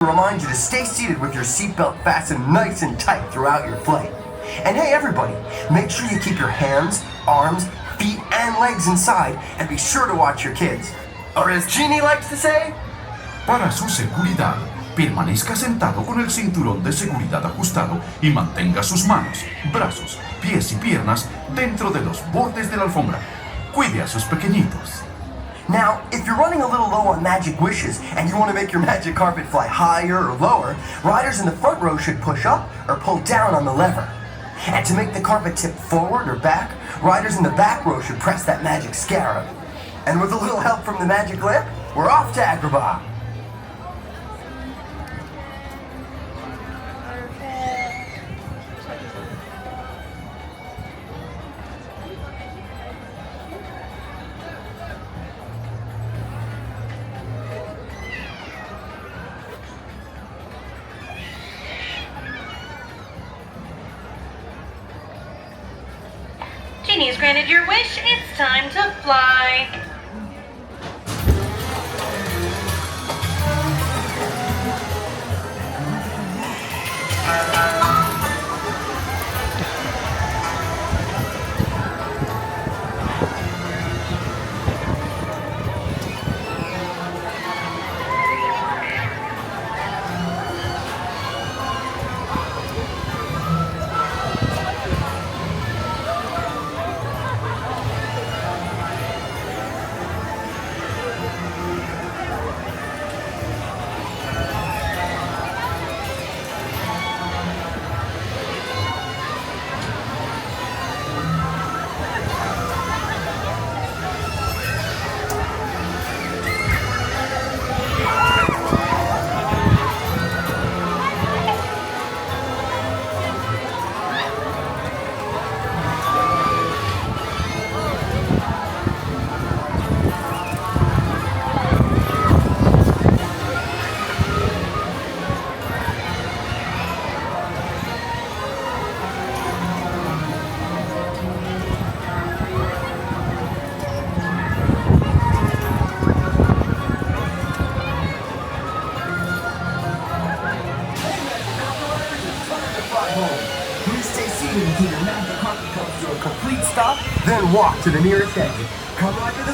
Remind you to stay seated with your seatbelt fastened nice and tight throughout your flight. And hey everybody, make sure you keep your hands, arms, feet, and legs inside, and be sure to watch your kids. Or as Jeannie likes to say, para su seguridad, permanezca sentado con el cinturón de seguridad ajustado y mantenga sus manos, brazos, pies y piernas dentro de los bordes de la alfombra. Cuide a sus pequeñitos. Now, if you're running a little low on magic wishes and you want to make your magic carpet fly higher or lower, riders in the front row should push up or pull down on the lever. And to make the carpet tip forward or back, riders in the back row should press that magic scarab. And with a little help from the magic lamp, we're off to Agrabah. Genie has granted your wish. It's time to fly. Please stay seated until your magic carpet comes to a complete stop, then walk to the nearest exit. Come right to the